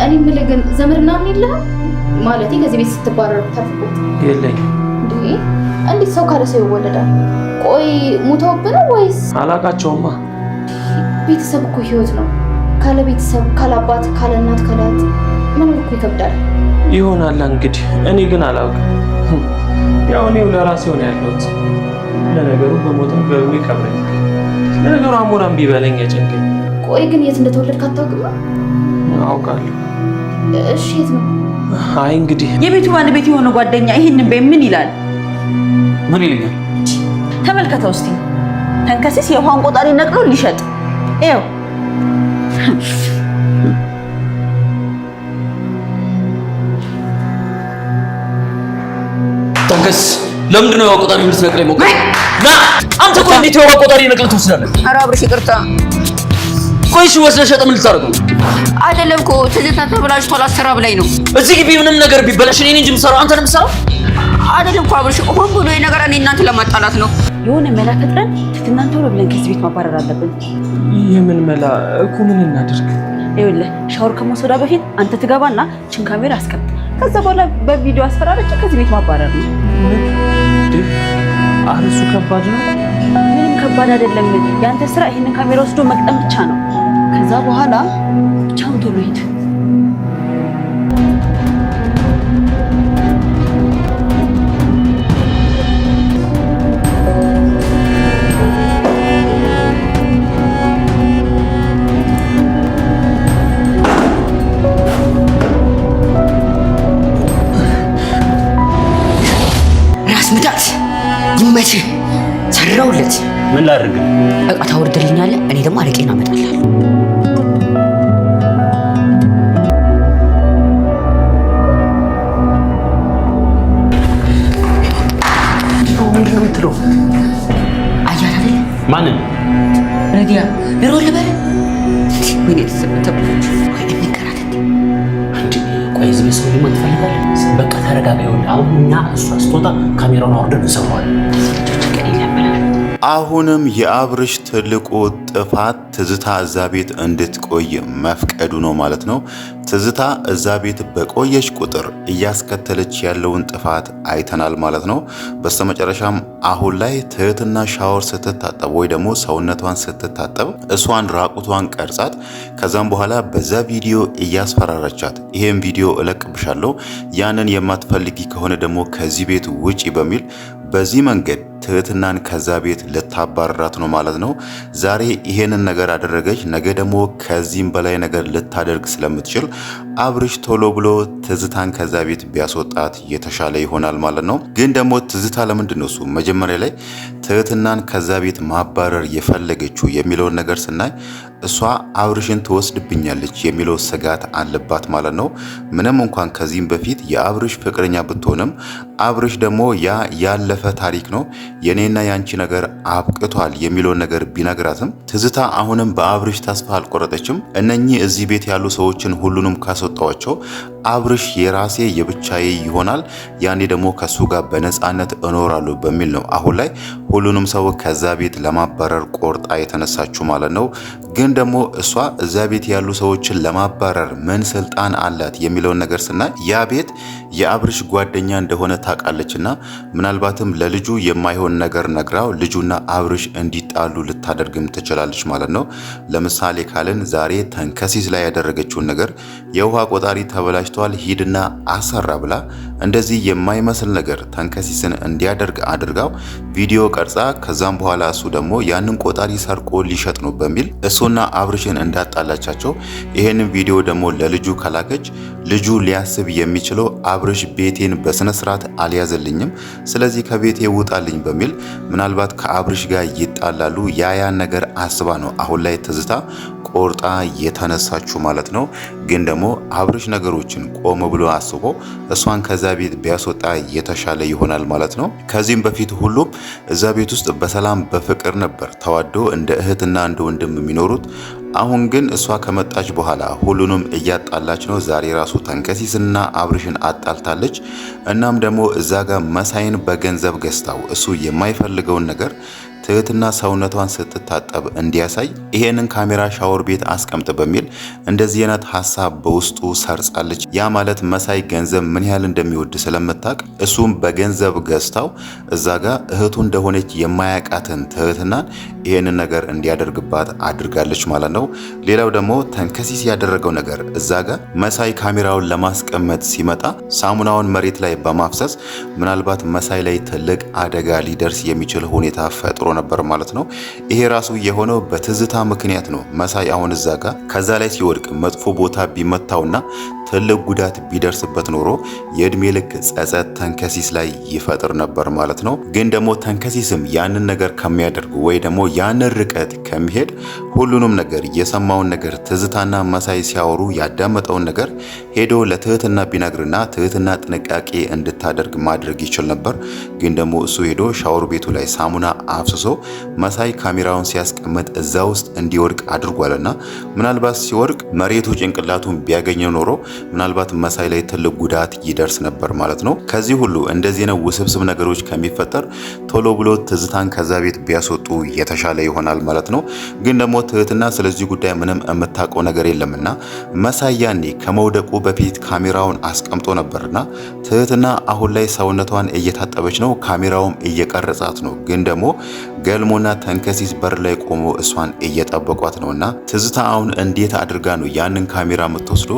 እኔ የምልህ ግን ዘመድ ምናምን የለህም? ማለቴ ከዚህ ቤት ስትባረር ብታርፍበት? የለኝም። እንዴት ሰው ካለ ሰው ይወለዳል? ቆይ ሙተውብህ ነው ወይስ? አላቃቸውማ። ቤተሰብ እኮ ህይወት ነው። ካለ ቤተሰብ፣ ካለ አባት፣ ካለ እናት፣ ካለ እህት መኖር እኮ ይከብዳል። ይሆናል እንግዲህ፣ እኔ ግን አላውቅም። ያው እኔው ለራሴ ሆነ ያለሁት። ለነገሩ በሞትም በሩ ይቀብረኛል። ለነገሩ አሞራም ቢበለኝ ያጨንቀኝ። ቆይ ግን የት እንደተወለድክ አታውቅም? አውቃለሁ። እሺ የት ነው? አይ እንግዲህ የቤቱ ባለቤት የሆነ ጓደኛ ይሄንን በምን ይላል? ምን ይለኛል? ተመልከተው እስቲ። ተንከሲስ የውሃን ቆጣሪ ነቅሎ ሊሸጥ ይኸው። ተንከስ ለምንድን ነው የውሃ ቆጣሪ ልትነቅለኝ ሞከርክ? ና አንተ እኮ እንዴት የውሃ ቆጣሪ ነቅለህ ትወስዳለህ? ኧረ አብርሽ ይቅርታ። ቆይ እሺ ወስደህ ሸጠህ ምን ልታደርገው? አይደለም እኮ ትዝታ ተበላሽቷል፣ አሰራ ብላኝ ነው። እዚህ ግቢ ምንም ነገር ቢበላሽ እኔ እንጂ የምሰራው አንተ ነው የምትሰራው? አይደለም እኮ አብርሽ፣ ሆን ብሎ የነገር እኔ እናንተ ለማጣላት ነው። የሆነ መላ ፈጥረን ትትናንተ ቶሎ ብለን ከዚህ ቤት ማባረር አለብን። የምን መላ እኮ? ምን እናድርግ? ይኸውልህ ሻወር ከመውሰዷ በፊት አንተ ትገባና ችን ካሜራ አስቀምጥ። ከዛ በኋላ በቪዲዮ አስፈራረች ከዚህ ቤት ማባረር ነው። እሱ ከባድ ነው። ምንም ከባድ አይደለም። ያንተ ስራ ይሄንን ካሜራ ወስዶ መቅጠም ብቻ ነው። ከዛ በኋላ ብቻውን ቶሎ ሂድ። ራስ ምታት ይመችህ። ሰራውለት። ምን ላድርግ? እቃ ታወርድልኛለህ፣ እኔ ደግሞ አረቄን አመጣልሃለሁ። ምንድን ነው የምትለው? አያት አይደለ? ማንን? ረዲያ ቢሮ ልበል። ወይኔ ተሰበተ። ወይ ንገራት እንዴ! ቆይ እዚህ ሰው ሊሞት ትፈልጋለህ? በቃ ተረጋጋ። ይኸውልህ አሁን እኛ እሷ ስትወጣ ካሜራውን አውርደን እንሰራዋለን። አሁንም የአብርሽ ትልቁ ጥፋት ትዝታ እዛ ቤት እንድትቆይ መፍቀዱ ነው ማለት ነው። ትዝታ እዛ ቤት በቆየች ቁጥር እያስከተለች ያለውን ጥፋት አይተናል ማለት ነው። በስተመጨረሻም አሁን ላይ ትህትና ሻወር ስትታጠብ ወይ ደግሞ ሰውነቷን ስትታጠብ እሷን ራቁቷን ቀርጻት ከዛም በኋላ በዛ ቪዲዮ እያስፈራረቻት ይሄን ቪዲዮ እለቅብሻለሁ፣ ያንን የማትፈልጊ ከሆነ ደግሞ ከዚህ ቤት ውጪ በሚል በዚህ መንገድ ትህትናን ከዛ ቤት ልታባረራት ነው ማለት ነው። ዛሬ ይሄንን ነገር አደረገች፣ ነገ ደግሞ ከዚህም በላይ ነገር ልታደርግ ስለምትችል አብርሽ ቶሎ ብሎ ትዝታን ከዛ ቤት ቢያስወጣት የተሻለ ይሆናል ማለት ነው። ግን ደግሞ ትዝታ ለምንድን ነው እሱ መጀመሪያ ላይ ትህትናን ከዛ ቤት ማባረር የፈለገችው የሚለውን ነገር ስናይ እሷ አብርሽን ትወስድብኛለች የሚለው ስጋት አለባት ማለት ነው። ምንም እንኳን ከዚህም በፊት የአብርሽ ፍቅረኛ ብትሆንም አብርሽ ደግሞ ያ ያለፈ ታሪክ ነው፣ የኔና ያንቺ ነገር አብቅቷል የሚለውን ነገር ቢነግራትም ትዝታ አሁንም በአብርሽ ተስፋ አልቆረጠችም። እነኚህ እዚህ ቤት ያሉ ሰዎችን ሁሉንም ካስወጣዋቸው አብርሽ የራሴ የብቻዬ ይሆናል፣ ያኔ ደግሞ ከሱ ጋር በነፃነት እኖራለሁ በሚል ነው አሁን ላይ ሁሉንም ሰው ከዛ ቤት ለማባረር ቆርጣ የተነሳችው ማለት ነው። ግን ደግሞ እሷ እዛ ቤት ያሉ ሰዎችን ለማባረር ምን ስልጣን አላት የሚለውን ነገር ስናይ ያ ቤት የአብርሽ ጓደኛ እንደሆነ ታውቃለችና ምናልባትም ለልጁ የማይሆን ነገር ነግራው ልጁና አብርሽ እንዲጣሉ ልታደርግም ትችላለች ማለት ነው። ለምሳሌ ካልን ዛሬ ተንከሲስ ላይ ያደረገችውን ነገር የውሃ ቆጣሪ ተበላሽቷል ሂድና አሰራ ብላ እንደዚህ የማይመስል ነገር ተንከሲስን እንዲያደርግ አድርጋው ቪዲዮ ቀርጻ ከዛም በኋላ እሱ ደግሞ ያንን ቆጣሪ ሰርቆ ሊሸጥ ነው በሚል እሱና አብርሽን እንዳጣላቻቸው ይሄንን ቪዲዮ ደግሞ ለልጁ ከላከች ልጁ ሊያስብ የሚችለው አብርሽ ቤቴን በስነ ስርዓት አልያዘልኝም፣ ስለዚህ ከቤቴ ውጣልኝ በሚል ምናልባት ከአብርሽ ጋር ይጣላሉ። ያን ነገር አስባ ነው አሁን ላይ ትዝታ ቆርጣ የተነሳችው ማለት ነው። ግን ደግሞ አብርሽ ነገሮችን ቆም ብሎ አስቦ እሷን ከዛ ቤት ቢያስወጣ የተሻለ ይሆናል ማለት ነው። ከዚህም በፊት ሁሉም እዛ ቤት ውስጥ በሰላም በፍቅር ነበር ተዋዶ እንደ እህትና እንደ ወንድም የሚኖሩት። አሁን ግን እሷ ከመጣች በኋላ ሁሉንም እያጣላች ነው። ዛሬ ራሱ ተንከሲስና አብርሽን አጣልታለች። እናም ደግሞ እዛ ጋር መሳይን በገንዘብ ገዝታው እሱ የማይፈልገውን ነገር ትህትና ሰውነቷን ስትታጠብ እንዲያሳይ ይሄንን ካሜራ ሻወር ቤት አስቀምጥ በሚል እንደዚህ አይነት ሀሳብ በውስጡ ሰርጻለች። ያ ማለት መሳይ ገንዘብ ምን ያህል እንደሚወድ ስለምታውቅ እሱም በገንዘብ ገዝታው እዛ ጋር እህቱ እንደሆነች የማያውቃትን ትህትናን ይሄንን ነገር እንዲያደርግባት አድርጋለች ማለት ነው። ሌላው ደግሞ ተንከሲስ ያደረገው ነገር እዛ ጋር መሳይ ካሜራውን ለማስቀመጥ ሲመጣ ሳሙናውን መሬት ላይ በማፍሰስ ምናልባት መሳይ ላይ ትልቅ አደጋ ሊደርስ የሚችል ሁኔታ ፈጥሮ ነበር ማለት ነው። ይሄ ራሱ የሆነው በትዝታ ምክንያት ነው። መሳይ አሁን እዛ ጋር ከዛ ላይ ሲወድቅ መጥፎ ቦታ ቢመታውና ትልቅ ጉዳት ቢደርስበት ኖሮ የእድሜ ልክ ጸጸት ተንከሲስ ላይ ይፈጥር ነበር ማለት ነው። ግን ደግሞ ተንከሲስም ያንን ነገር ከሚያደርጉ ወይ ደግሞ ያንን ርቀት ከሚሄድ ሁሉንም ነገር የሰማውን ነገር ትዝታና መሳይ ሲያወሩ ያዳመጠውን ነገር ሄዶ ለትህትና ቢነግርና ትህትና ጥንቃቄ እንድታደርግ ማድረግ ይችል ነበር። ግን ደግሞ እሱ ሄዶ ሻወር ቤቱ ላይ ሳሙና አፍስሶ መሳይ ካሜራውን ሲያስቀምጥ እዛ ውስጥ እንዲወድቅ አድርጓልና ምናልባት ሲወድቅ መሬቱ ጭንቅላቱን ቢያገኘው ኖሮ ምናልባት መሳይ ላይ ትልቅ ጉዳት ይደርስ ነበር ማለት ነው። ከዚህ ሁሉ እንደዚህ ነው ውስብስብ ነገሮች ከሚፈጠር ቶሎ ብሎ ትዝታን ከዛ ቤት ቢያስወጡ የተሻለ ይሆናል ማለት ነው። ግን ደግሞ ትህትና ስለዚህ ጉዳይ ምንም የምታውቀው ነገር የለምና መሳይ ያኔ ከመውደቁ በፊት ካሜራውን አስቀምጦ ነበርና ትህትና አሁን ላይ ሰውነቷን እየታጠበች ነው፣ ካሜራውም እየቀረጻት ነው። ግን ደግሞ ገልሞና ተንከሲስ በር ላይ ቆሞ እሷን እየጠበቋት ነውና ትዝታ አሁን እንዴት አድርጋ ነው ያንን ካሜራ የምትወስዶ?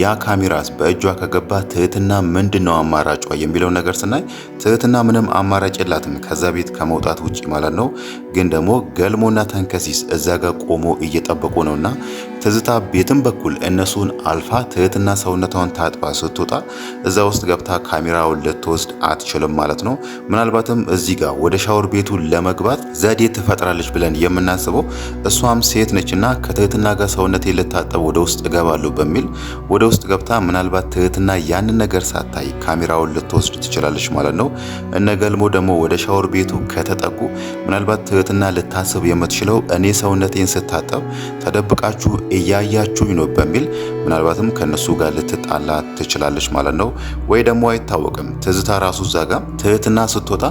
ያ ካሜራስ በእጇ ከገባ ትህትና ምንድነው አማራጯ የሚለው ነገር ስናይ ትህትና ምንም አማራጭ የላትም ከዛ ቤት ከመውጣት ውጪ ማለት ነው። ግን ደግሞ ገልሞና ተንከሲስ እዛ ጋር ቆሞ እየጠበቁ ነውና ትዝታ ቤትም በኩል እነሱን አልፋ ትህትና ሰውነቷን ታጥባ ስትወጣ እዛ ውስጥ ገብታ ካሜራውን ልትወስድ አትችልም ማለት ነው። ምናልባትም እዚህ ጋር ወደ ሻወር ቤቱ ለመግባት ዘዴ ትፈጥራለች ብለን የምናስበው እሷም ሴት ነችና ከትህትና ጋር ሰውነቴ ልታጠብ ወደ ውስጥ እገባለሁ በሚል ወደ ውስጥ ገብታ ምናልባት ትህትና ያንን ነገር ሳታይ ካሜራውን ልትወስድ ትችላለች ማለት ነው። እነ ገልሞ ደግሞ ወደ ሻወር ቤቱ ከተጠጉ ምናልባት ትህትና ልታስብ የምትችለው እኔ ሰውነቴን ስታጠብ ተደብቃችሁ እያያችሁኝ ነው በሚል ምናልባትም ከነሱ ጋር ልትጣላ ትችላለች ማለት ነው። ወይ ደግሞ አይታወቅም። ትዝታ ራሱ እዛ ጋር ትህትና ስትወጣ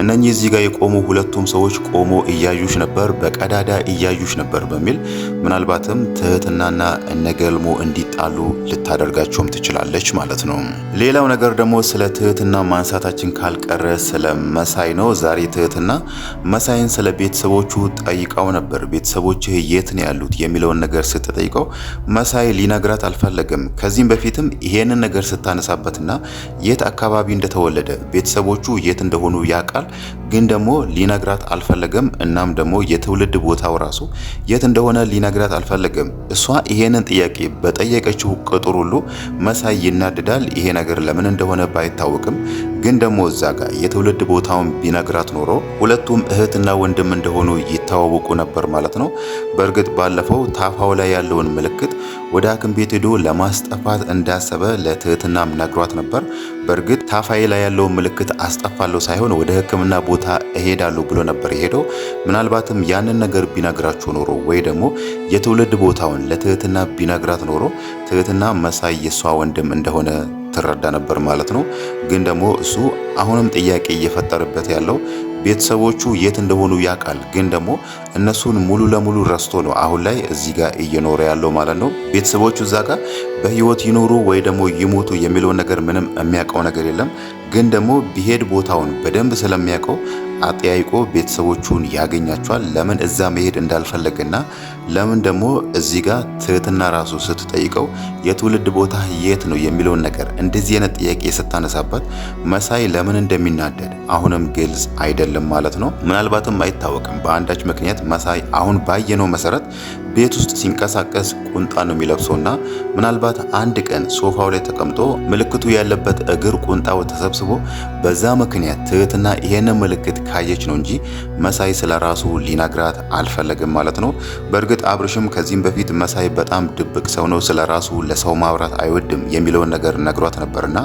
እነኚህ እዚህ ጋር የቆሙ ሁለቱም ሰዎች ቆሞ እያዩሽ ነበር፣ በቀዳዳ እያዩሽ ነበር በሚል ምናልባትም ትህትናና እነገልሞ እንዲጣሉ ልታደርጋቸውም ትችላለች ማለት ነው። ሌላው ነገር ደግሞ ስለ ትህትና ማንሳታችን ካልቀረ ስለ መሳይ ነው። ዛሬ ትህትና መሳይን ስለ ቤተሰቦቹ ጠይቃው ነበር። ቤተሰቦችህ የት ነው ያሉት የሚለውን ነገር ስትጠይቀው መሳይ ሊነግራት አልፈለገም። ከዚህም በፊትም ይሄንን ነገር ስታነሳበትና የት አካባቢ እንደተወለደ ቤተሰቦቹ የት እንደሆኑ ያውቃል፣ ግን ደግሞ ሊነግራት አልፈለገም። እናም ደግሞ የትውልድ ቦታው ራሱ የት እንደሆነ ሊነግራት አልፈለገም። እሷ ይሄንን ጥያቄ በጠየቀችው ቁጥር ሁሉ መሳይ ይናደዳል። ይሄ ነገር ለምን እንደሆነ ባይታወቅም ግን ደግሞ እዛ ጋር የትውልድ ቦታውን ቢነግራት ኖሮ ሁለቱም እህትና ወንድም እንደሆኑ ይተዋወቁ ነበር ማለት ነው። በእርግጥ ባለፈው ታፋው ላይ ያለውን ምልክት ወደ ሐኪም ቤት ሄዶ ለማስጠፋት እንዳሰበ ለትህትናም ነግሯት ነበር። በእርግጥ ታፋይ ላይ ያለውን ምልክት አስጠፋለሁ ሳይሆን ወደ ሕክምና ቦታ እሄዳለሁ ብሎ ነበር የሄደው። ምናልባትም ያንን ነገር ቢነግራቸው ኖሮ ወይ ደግሞ የትውልድ ቦታውን ለትህትና ቢነግራት ኖሮ ትህትና መሳይ የሷ ወንድም እንደሆነ ትረዳ ነበር ማለት ነው። ግን ደግሞ እሱ አሁንም ጥያቄ እየፈጠረበት ያለው ቤተሰቦቹ የት እንደሆኑ ያውቃል፣ ግን ደግሞ እነሱን ሙሉ ለሙሉ ረስቶ ነው አሁን ላይ እዚህ ጋር እየኖረ ያለው ማለት ነው። ቤተሰቦቹ እዛ ጋር በህይወት ይኖሩ ወይ ደግሞ ይሞቱ የሚለውን ነገር ምንም የሚያውቀው ነገር የለም። ግን ደግሞ ቢሄድ ቦታውን በደንብ ስለሚያውቀው አጠያይቆ ቤተሰቦቹን ያገኛቸዋል። ለምን እዛ መሄድ እንዳልፈለገና ለምን ደግሞ እዚህ ጋር ትህትና ራሱ ስትጠይቀው የትውልድ ቦታ የት ነው የሚለውን ነገር እንደዚህ አይነት ጥያቄ ስታነሳበት መሳይ ለምን እንደሚናደድ አሁንም ግልጽ አይደለም ማለት ነው። ምናልባትም አይታወቅም በአንዳች ምክንያት መሳይ አሁን ባየነው መሰረት ቤት ውስጥ ሲንቀሳቀስ ቁንጣ ነው የሚለብሰውና ምናልባት አንድ ቀን ሶፋው ላይ ተቀምጦ ምልክቱ ያለበት እግር ቁንጣው ተሰብስቦ በዛ ምክንያት ትህትና ይሄንን ምልክት ካየች ነው እንጂ መሳይ ስለራሱ ሊነግራት አልፈለግም ማለት ነው። በእርግጥ አብርሽም ከዚህም በፊት መሳይ በጣም ድብቅ ሰው ነው፣ ስለራሱ ለሰው ማውራት አይወድም የሚለውን ነገር ነግሯት ነበርና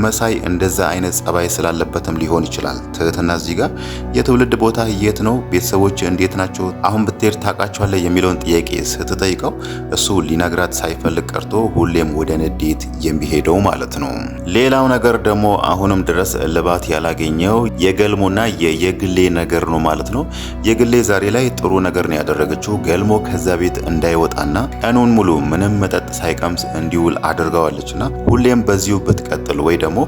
መሳይ እንደዛ አይነት ጸባይ ስላለበትም ሊሆን ይችላል ትህትና እዚህ ጋር የትውልድ ቦታ የት ነው፣ ቤተሰቦች እንዴት ናቸው፣ አሁን ብትሄድ ታውቃቸዋለህ የሚለውን ጥያቄ ጥያቄ ስትጠይቀው እሱ ሊነግራት ሳይፈልግ ቀርቶ ሁሌም ወደ ንዴት የሚሄደው ማለት ነው። ሌላው ነገር ደግሞ አሁንም ድረስ እልባት ያላገኘው የገልሞና የግሌ ነገር ነው ማለት ነው። የግሌ ዛሬ ላይ ጥሩ ነገር ነው ያደረገችው። ገልሞ ከዛ ቤት እንዳይወጣና ቀኑን ሙሉ ምንም መጠጥ ሳይቀምስ እንዲውል አድርገዋለችና ሁሌም በዚሁ ብትቀጥል ወይ ደግሞ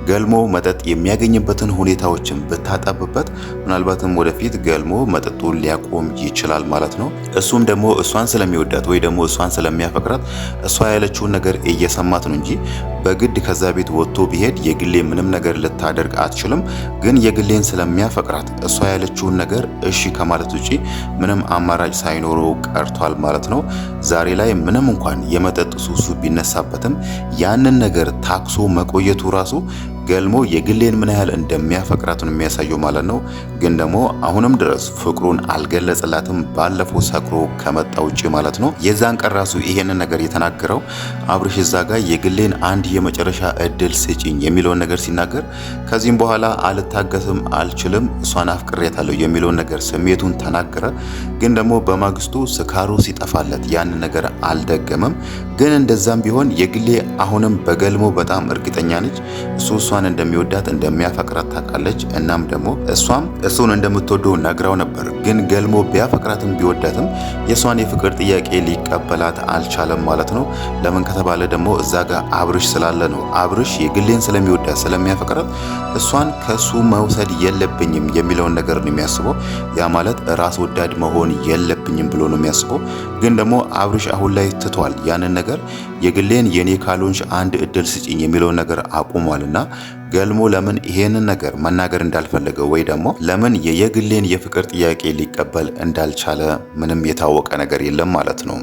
ገልሞ መጠጥ የሚያገኝበትን ሁኔታዎችን ብታጠብበት ምናልባትም ወደፊት ገልሞ መጠጡን ሊያቆም ይችላል ማለት ነው። እሱም ደግሞ እሷን ስለሚወዳት ወይ ደግሞ እሷን ስለሚያፈቅራት እሷ ያለችውን ነገር እየሰማት ነው እንጂ በግድ ከዛ ቤት ወጥቶ ቢሄድ የግሌ ምንም ነገር ልታደርግ አትችልም። ግን የግሌን ስለሚያፈቅራት እሷ ያለችውን ነገር እሺ ከማለት ውጪ ምንም አማራጭ ሳይኖረው ቀርቷል ማለት ነው። ዛሬ ላይ ምንም እንኳን የመጠጥ ሱሱ ቢነሳበትም ያንን ነገር ታክሶ መቆየቱ ራሱ ገልሞ የግሌን ምን ያህል እንደሚያፈቅራት ነው የሚያሳየው ማለት ነው። ግን ደግሞ አሁንም ድረስ ፍቅሩን አልገለጸላትም ባለፈው ሰክሮ ከመጣ ውጪ ማለት ነው። የዛን ቀን ራሱ ይሄንን ነገር የተናገረው አብርሽ እዛ ጋር የግሌን አንድ የመጨረሻ እድል ስጪኝ የሚለውን ነገር ሲናገር ከዚህም በኋላ አልታገስም፣ አልችልም፣ እሷን አፍቅሬታለሁ የሚለውን ነገር ስሜቱን ተናገረ። ግን ደግሞ በማግስቱ ስካሩ ሲጠፋለት ያንን ነገር አልደገመም። ግን እንደዛም ቢሆን የግሌ አሁንም በገልሞ በጣም እርግጠኛ ነች። እሷን እንደሚወዳት እንደሚያፈቅራት ታውቃለች። እናም ደግሞ እሷም እሱን እንደምትወደው ነግራው ነበር። ግን ገልሞ ቢያፈቅራትም ቢወዳትም የእሷን የፍቅር ጥያቄ ሊቀበላት አልቻለም ማለት ነው። ለምን ከተባለ ደግሞ እዛ ጋር አብርሽ ስላለ ነው። አብርሽ የግሌን ስለሚወዳት ስለሚያፈቅራት እሷን ከሱ መውሰድ የለብኝም የሚለውን ነገር ነው የሚያስበው። ያ ማለት ራስ ወዳድ መሆን የለብኝም ብሎ ነው የሚያስበው። ግን ደግሞ አብርሽ አሁን ላይ ትቷል ያንን ነገር። የግሌን የኔ ካልሆንሽ አንድ እድል ስጪኝ የሚለውን ነገር አቁሟልና ገልሞ ለምን ይሄንን ነገር መናገር እንዳልፈለገ ወይ ደግሞ ለምን የግሌን የፍቅር ጥያቄ ሊቀበል እንዳልቻለ ምንም የታወቀ ነገር የለም ማለት ነው።